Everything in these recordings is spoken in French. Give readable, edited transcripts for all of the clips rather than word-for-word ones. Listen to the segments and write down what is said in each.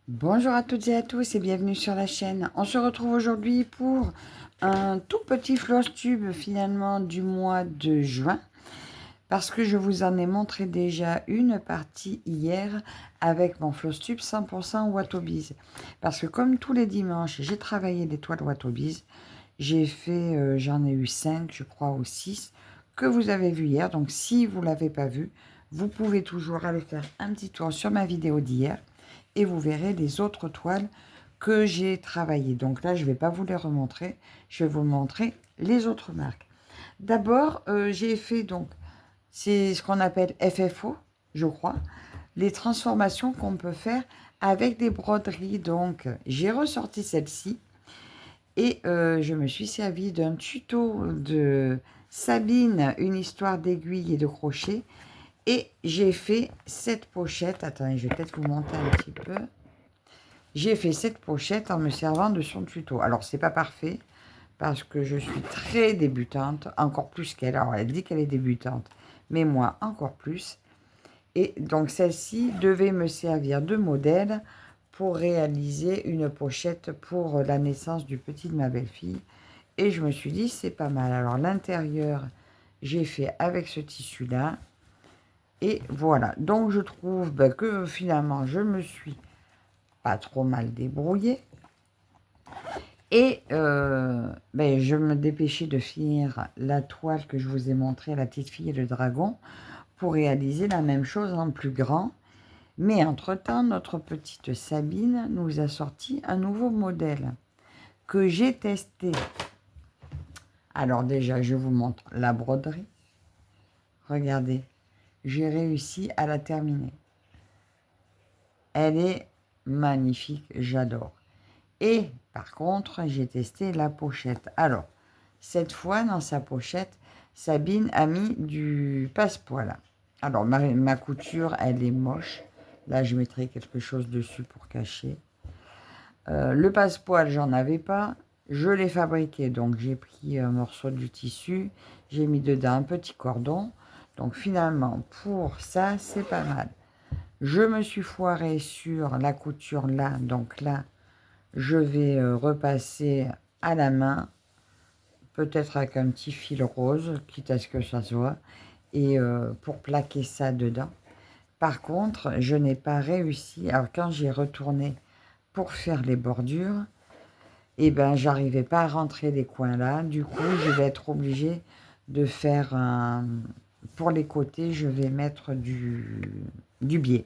Bonjour à toutes et à tous et bienvenue sur la chaîne. On se retrouve aujourd'hui pour un tout petit floss tube finalement du mois de juin parce que je vous en ai montré déjà une partie hier avec mon floss tube 100% Watobiz. Parce que comme tous les dimanches j'ai travaillé des toiles Watobiz, j'ai fait, j'en ai eu 5 je crois ou 6 que vous avez vu hier. Donc si vous ne l'avez pas vu, vous pouvez toujours aller faire un petit tour sur ma vidéo d'hier et vous verrez les autres toiles que j'ai travaillées. Donc là, je ne vais pas vous les remontrer, je vais vous montrer les autres marques. D'abord, j'ai fait donc, c'est ce qu'on appelle FFO, je crois, les transformations qu'on peut faire avec des broderies. Donc, j'ai ressorti celle-ci et je me suis servi d'un tuto de Sabine, une histoire d'aiguille et de crochet. Et j'ai fait cette pochette. Attendez, je vais peut-être vous montrer un petit peu. J'ai fait cette pochette en me servant de son tuto. Alors, c'est pas parfait parce que je suis très débutante, encore plus qu'elle. Alors, elle dit qu'elle est débutante, mais moi, encore plus. Et donc, celle-ci devait me servir de modèle pour réaliser une pochette pour la naissance du petit de ma belle-fille. Et je me suis dit, c'est pas mal. Alors, l'intérieur, j'ai fait avec ce tissu-là. Et voilà. Donc, je trouve que finalement, je me suis pas trop mal débrouillée. Et je me dépêchais de finir la toile que je vous ai montrée, la petite fille et le dragon, pour réaliser la même chose en plus grand. Mais entre-temps, notre petite Sabine nous a sorti un nouveau modèle que j'ai testé. Alors déjà, je vous montre la broderie. Regardez, j'ai réussi à la terminer. Elle est magnifique, j'adore. Et par contre, j'ai testé la pochette. Alors, cette fois, dans sa pochette, Sabine a mis du passepoil. Alors, ma couture, elle est moche. Là, je mettrai quelque chose dessus pour cacher. Le passepoil, j'en avais pas. Je l'ai fabriqué. Donc, j'ai pris un morceau du tissu. J'ai mis dedans un petit cordon. Donc, finalement, pour ça, c'est pas mal. Je me suis foirée sur la couture là. Donc là, je vais repasser à la main, peut-être avec un petit fil rose, quitte à ce que ça soit, et pour plaquer ça dedans. Par contre, je n'ai pas réussi. Alors quand j'ai retourné pour faire les bordures, eh ben j'arrivais pas à rentrer les coins là. Du coup, je vais être obligée de faire un... Pour les côtés, je vais mettre du biais.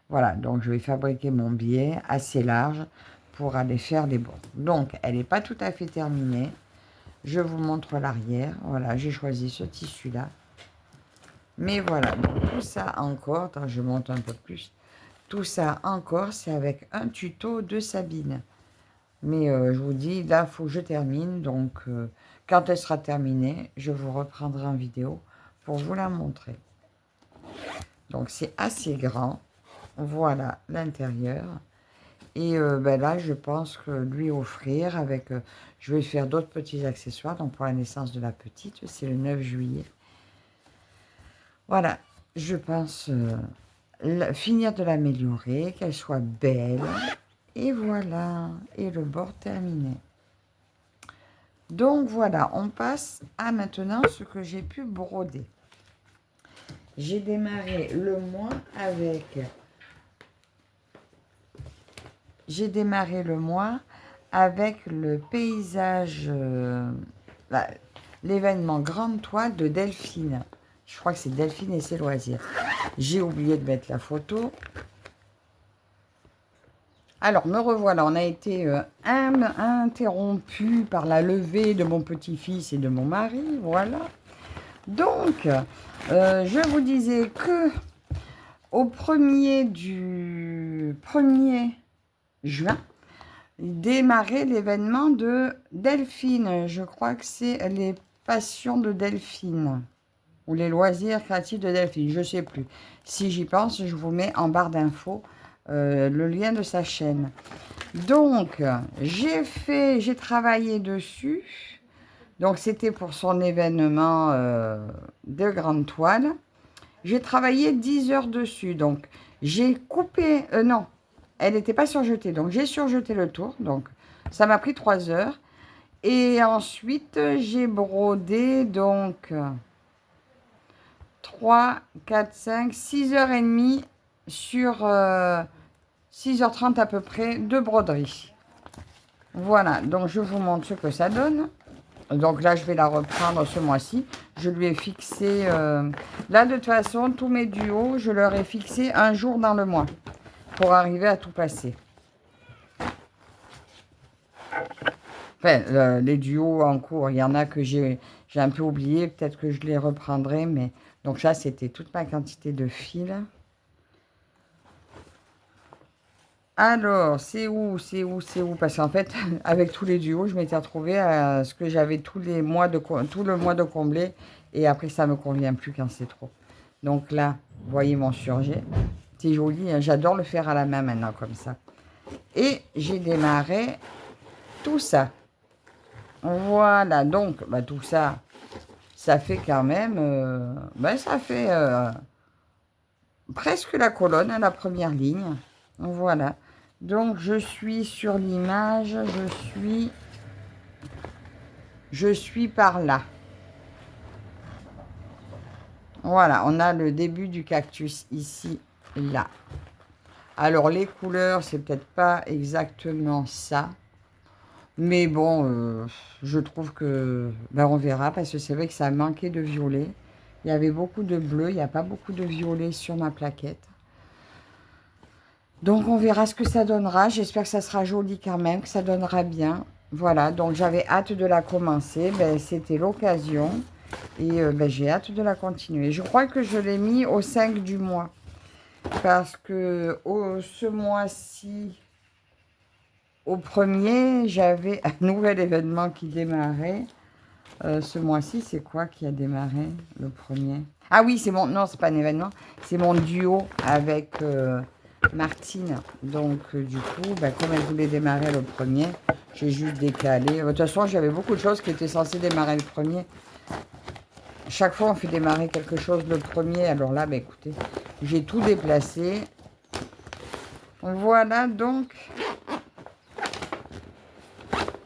Voilà, donc je vais fabriquer mon biais assez large pour aller faire les bords. Donc, elle n'est pas tout à fait terminée. Je vous montre l'arrière. Voilà, j'ai choisi ce tissu-là. Mais voilà, donc tout ça encore, attends, je monte un peu plus. Tout ça encore, c'est avec un tuto de Sabine. Mais je vous dis, là, il faut que je termine. Donc, quand elle sera terminée, je vous reprendrai en vidéo pour vous la montrer. Donc, c'est assez grand. Voilà l'intérieur. Et là, je pense que lui offrir avec... je vais faire d'autres petits accessoires. Donc, pour la naissance de la petite, c'est le 9 juillet. Voilà, je pense finir de l'améliorer, qu'elle soit belle. Et voilà, et le bord terminé. Donc, voilà, on passe à maintenant ce que j'ai pu broder. J'ai démarré le mois avec... J'ai démarré le mois avec le paysage, l'événement Grande Toile de Delphine. Je crois que c'est Delphine et ses loisirs. J'ai oublié de mettre la photo. Alors, me revoilà. On a été interrompu par la levée de mon petit-fils et de mon mari. Voilà. Donc, je vous disais que au 1er juin, démarrer l'événement de Delphine. Je crois que c'est les passions de Delphine ou les loisirs créatifs de Delphine, je ne sais plus. Si j'y pense, je vous mets en barre d'infos le lien de sa chaîne. Donc, j'ai travaillé dessus. Donc, c'était pour son événement de grande toile. J'ai travaillé 10 heures dessus. Donc, j'ai coupé... non, elle n'était pas surjetée. Donc, j'ai surjeté le tour. Donc, ça m'a pris 3 heures. Et ensuite, j'ai brodé, donc, 3, 4, 5, 6 heures et demie sur 6h30 à peu près de broderie. Voilà, donc je vous montre ce que ça donne. Donc là, je vais la reprendre ce mois-ci. Je lui ai fixé... là, de toute façon, tous mes duos, je leur ai fixé un jour dans le mois pour arriver à tout passer. Enfin, les duos en cours, il y en a que j'ai un peu oublié. Peut-être que je les reprendrai. Mais donc ça, c'était toute ma quantité de fils. Alors, c'est où? Parce qu'en fait, avec tous les duos, je m'étais retrouvée à ce que j'avais tout le mois de combler. Et après, ça ne me convient plus quand c'est trop. Donc là, vous voyez mon surjet. C'est joli, hein, j'adore le faire à la main maintenant, comme ça. Et j'ai démarré tout ça. Voilà, donc, bah, tout ça, ça fait quand même... ça fait presque la colonne, hein, la première ligne. Voilà. Donc, je suis sur l'image, je suis par là. Voilà, on a le début du cactus ici, là. Alors, les couleurs, c'est peut-être pas exactement ça. Mais bon, je trouve que... Ben, on verra, parce que c'est vrai que ça manquait de violet. Il y avait beaucoup de bleu, il n'y a pas beaucoup de violet sur ma plaquette. Donc, on verra ce que ça donnera. J'espère que ça sera joli quand même, que ça donnera bien. Voilà, donc j'avais hâte de la commencer. Ben, c'était l'occasion. Et j'ai hâte de la continuer. Je crois que je l'ai mis au 5 du mois. Parce que ce mois-ci, au premier, j'avais un nouvel événement qui démarrait. Ce mois-ci, c'est quoi qui a démarré le premier? Ah oui, c'est mon... Non, c'est pas un événement. C'est mon duo avec... Martine, donc du coup, comme elle voulait démarrer le premier, j'ai juste décalé. De toute façon, j'avais beaucoup de choses qui étaient censées démarrer le premier. Chaque fois, on fait démarrer quelque chose le premier. Alors là, écoutez, j'ai tout déplacé. Voilà, donc...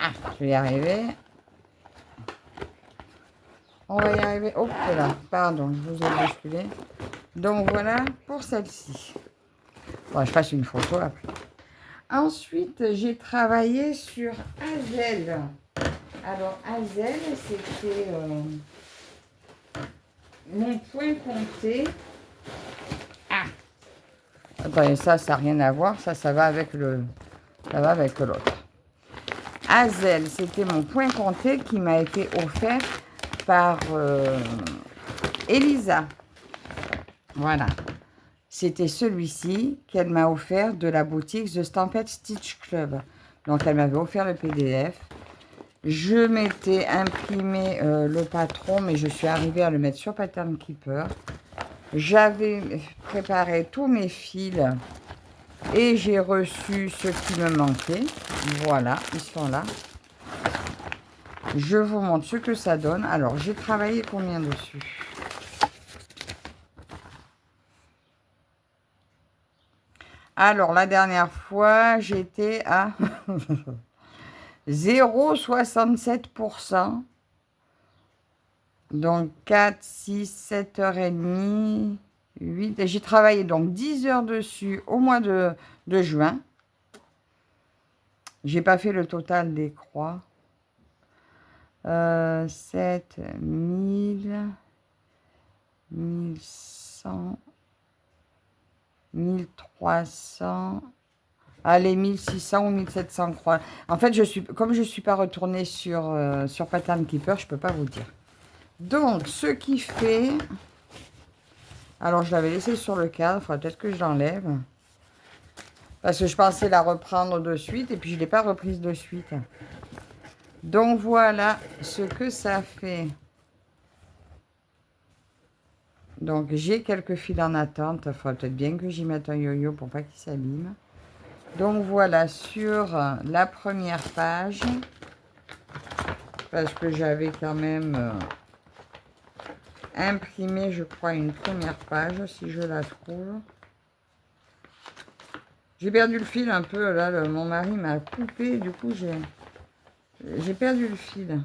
Ah, je vais y arriver. On va y arriver. Hop là, pardon, je vous ai bousculé. Donc voilà pour celle-ci. Bon, je fasse une photo après. Ensuite, j'ai travaillé sur Hazel. Alors, Hazel, c'était mon point compté. Ah! Attendez, ça n'a rien à voir. Ça va avec le... Ça va avec l'autre. Hazel, c'était mon point compté qui m'a été offert par Elisa. Voilà. C'était celui-ci qu'elle m'a offert de la boutique The Stampede Stitch Club. Donc, elle m'avait offert le PDF. Je m'étais imprimé le patron, mais je suis arrivée à le mettre sur Pattern Keeper. J'avais préparé tous mes fils et j'ai reçu ce qui me manquait. Voilà, ils sont là. Je vous montre ce que ça donne. Alors, j'ai travaillé combien dessus ? Alors, la dernière fois, j'étais à 0,67%. Donc, 4, 6, 7 heures et demie, 8. J'ai travaillé donc 10 heures dessus au mois de juin. J'ai pas fait le total des croix. 7, 1000, 1100, 1300... Allez, 1600 ou 1700 croix. En fait, comme je ne suis pas retournée sur Pattern Keeper, je ne peux pas vous dire. Donc, ce qui fait... Alors, je l'avais laissé sur le cadre. Il faudra peut-être que je l'enlève. Parce que je pensais la reprendre de suite. Et puis, je ne l'ai pas reprise de suite. Donc, voilà ce que ça fait. Donc, j'ai quelques fils en attente. Il faudra peut-être bien que j'y mette un yo-yo pour pas qu'il s'abîme. Donc voilà, sur la première page, parce que j'avais quand même imprimé, je crois, une première page, si je la trouve. J'ai perdu le fil un peu, là, mon mari m'a coupé, du coup, j'ai perdu le fil.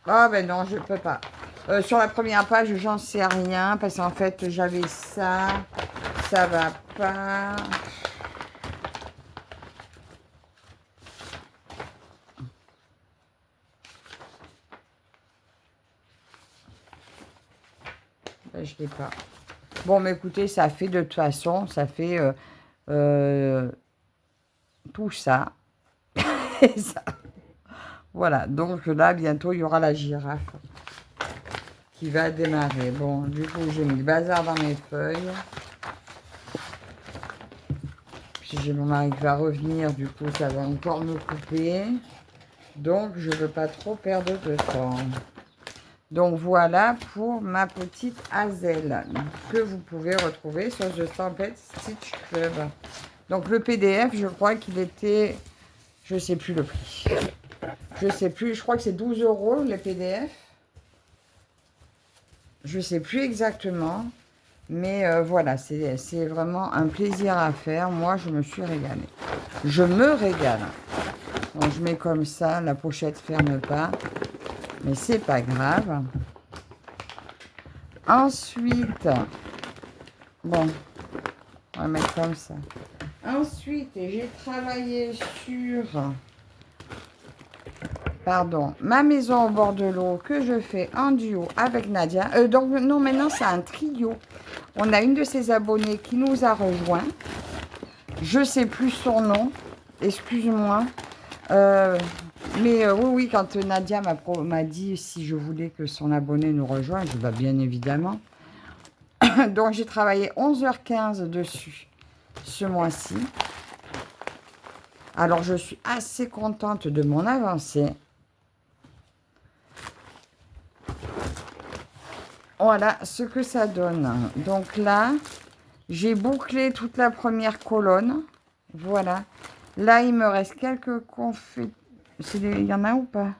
Ah ben non, je peux pas. Sur la première page, j'en sais rien, parce qu'en fait, j'avais ça, ça va pas. Ben, je l'ai pas. Bon, mais écoutez, ça fait de toute façon, ça fait tout ça. Et ça. Voilà, donc là, bientôt, il y aura la girafe qui va démarrer. Bon, du coup, j'ai mis le bazar dans mes feuilles. Puis j'ai mon mari qui va revenir, du coup, ça va encore me couper. Donc, je ne veux pas trop perdre de temps. Donc, voilà pour ma petite Hazel que vous pouvez retrouver sur The Stampede Stitch Club. Donc, le PDF, je crois qu'il était... Je ne sais plus le prix. Je ne sais plus. Je crois que c'est 12 € les PDF. Je ne sais plus exactement. Mais voilà, c'est vraiment un plaisir à faire. Moi, je me suis régalée. Je me régale. Donc, je mets comme ça. La pochette ne ferme pas. Mais c'est pas grave. Ensuite, bon, on va mettre comme ça. Ensuite, j'ai travaillé sur, pardon, ma maison au bord de l'eau que je fais en duo avec Nadia. Donc, non, maintenant, c'est un trio. On a une de ses abonnées qui nous a rejoint. Je sais plus son nom. Excuse-moi. Mais oui, quand Nadia m'a dit si je voulais que son abonné nous rejoigne, je dis bah, bien évidemment. Donc, j'ai travaillé 11h15 dessus ce mois-ci. Alors, je suis assez contente de mon avancée. Voilà ce que ça donne. Donc là, j'ai bouclé toute la première colonne. Voilà. Là, il me reste quelques confettis. Il y en a ou pas?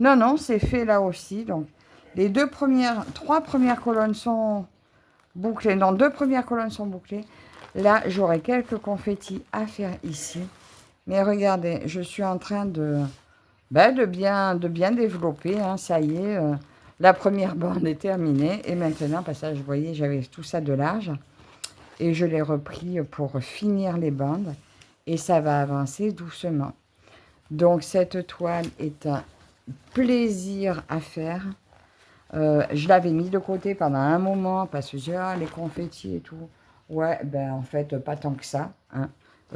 Non, non, c'est fait là aussi. Donc, les trois premières colonnes sont bouclées. Non, deux premières colonnes sont bouclées. Là, j'aurai quelques confettis à faire ici. Mais regardez, je suis en train de bien développer. Hein, ça y est, la première bande est terminée. Et maintenant, parce que vous voyez, j'avais tout ça de large. Et je l'ai repris pour finir les bandes. Et ça va avancer doucement. Donc, cette toile est un plaisir à faire. Je l'avais mis de côté pendant un moment parce que j'ai les confettis et tout. Ouais, ben en fait, pas tant que ça. Hein.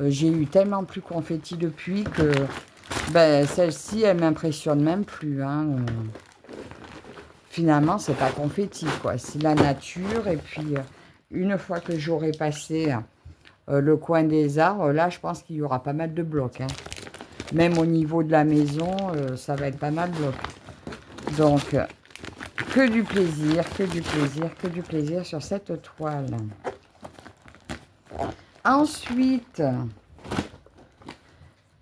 J'ai eu tellement plus confettis depuis que ben, celle-ci, elle m'impressionne même plus. Hein. Finalement, c'est pas confetti, quoi. C'est la nature. Et puis, une fois que j'aurai passé le coin des arbres, là, je pense qu'il y aura pas mal de blocs. Hein. Même au niveau de la maison, ça va être pas mal bloqué. Donc, que du plaisir, que du plaisir, que du plaisir sur cette toile. Ensuite,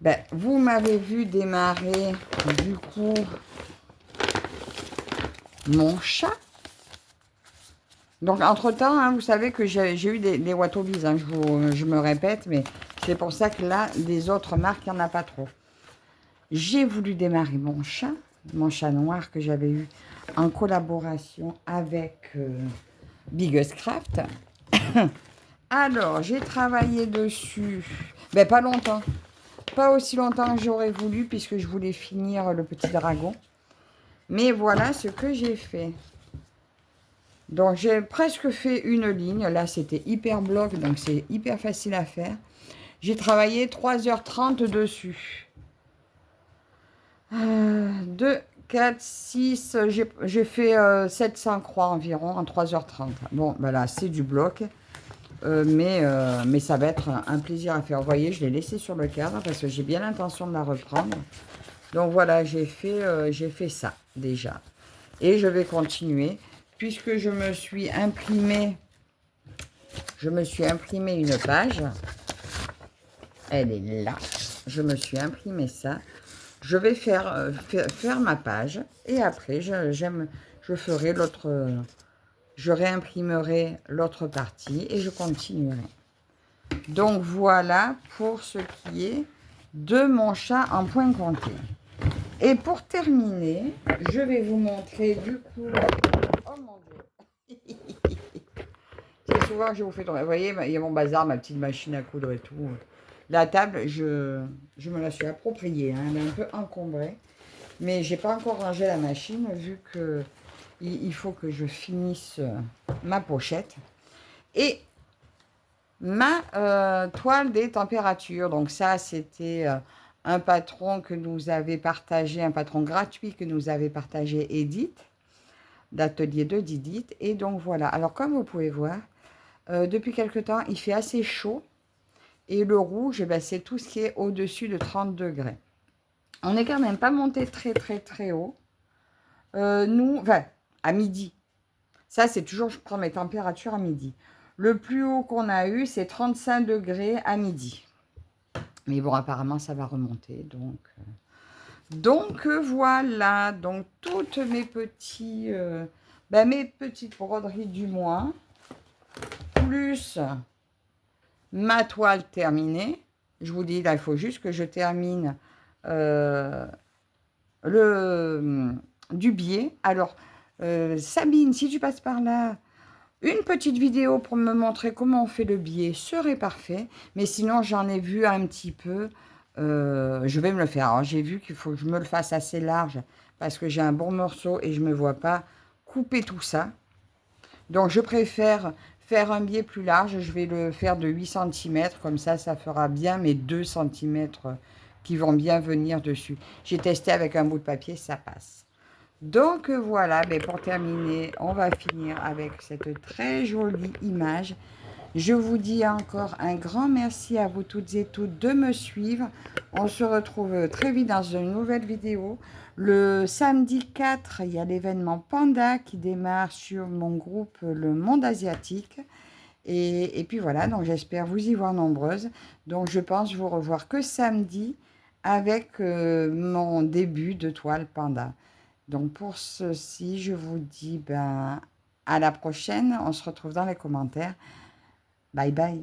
ben, vous m'avez vu démarrer, du coup, mon chat. Donc, entre-temps, hein, vous savez que j'ai eu des Watobies, hein, je me répète, mais c'est pour ça que là, des autres marques, il n'y en a pas trop. J'ai voulu démarrer mon chat noir que j'avais eu en collaboration avec Biggest Craft. Alors, j'ai travaillé dessus, ben pas longtemps, pas aussi longtemps que j'aurais voulu, puisque je voulais finir le petit dragon. Mais voilà ce que j'ai fait. Donc, j'ai presque fait une ligne. Là, c'était hyper bloc, donc c'est hyper facile à faire. J'ai travaillé 3h30 dessus. 2, 4, 6, j'ai fait 700 croix environ en 3h30. Bon, ben là, c'est du bloc. Mais ça va être un plaisir à faire. Vous voyez, je l'ai laissé sur le cadre parce que j'ai bien l'intention de la reprendre. Donc voilà, j'ai fait ça déjà. Et je vais continuer puisque je me suis imprimé une page. Elle est là. Je me suis imprimé ça. Je vais faire ma page et après, je ferai l'autre... Je réimprimerai l'autre partie et je continuerai. Donc voilà pour ce qui est de mon chat en point compté. Et pour terminer, je vais vous montrer du coup... Oh mon Dieu. C'est souvent que je vous fais tomber. Vous voyez, il y a mon bazar, ma petite machine à coudre et tout. La table, je me la suis appropriée. Hein. Elle est un peu encombrée. Mais j'ai pas encore rangé la machine vu que il faut que je finisse ma pochette. Et ma toile des températures. Donc ça, c'était un patron que nous avait partagé, un patron gratuit que nous avait partagé Edith, d'atelier de Didith. Et donc voilà. Alors comme vous pouvez voir, depuis quelque temps, il fait assez chaud. Et le rouge, eh ben, c'est tout ce qui est au-dessus de 30 degrés. On n'est quand même pas monté très haut. Nous, enfin, à midi. Ça, c'est toujours, je prends mes températures à midi. Le plus haut qu'on a eu, c'est 35 degrés à midi. Mais bon, apparemment, ça va remonter. Donc voilà. Donc, toutes mes petites broderies du mois. Plus ma toile terminée. Je vous dis, là, il faut juste que je termine du biais. Alors, Sabine, si tu passes par là, une petite vidéo pour me montrer comment on fait le biais serait parfait. Mais sinon, j'en ai vu un petit peu. Je vais me le faire. Alors, j'ai vu qu'il faut que je me le fasse assez large parce que j'ai un bon morceau et je ne me vois pas couper tout ça. Donc, je préfère faire un biais plus large. Je vais le faire de 8 cm. Comme ça fera bien mes 2 cm qui vont bien venir dessus. J'ai testé avec un bout de papier, ça passe. Donc voilà, mais pour terminer, on va finir avec cette très jolie image. Je vous dis encore un grand merci à vous toutes et tous de me suivre. On se retrouve très vite dans une nouvelle vidéo. Le samedi 4, il y a l'événement Panda qui démarre sur mon groupe Le Monde Asiatique. Et puis voilà, donc j'espère vous y voir nombreuses. Donc je pense vous revoir que samedi avec mon début de toile Panda. Donc pour ceci, je vous dis à la prochaine. On se retrouve dans les commentaires. Bye bye.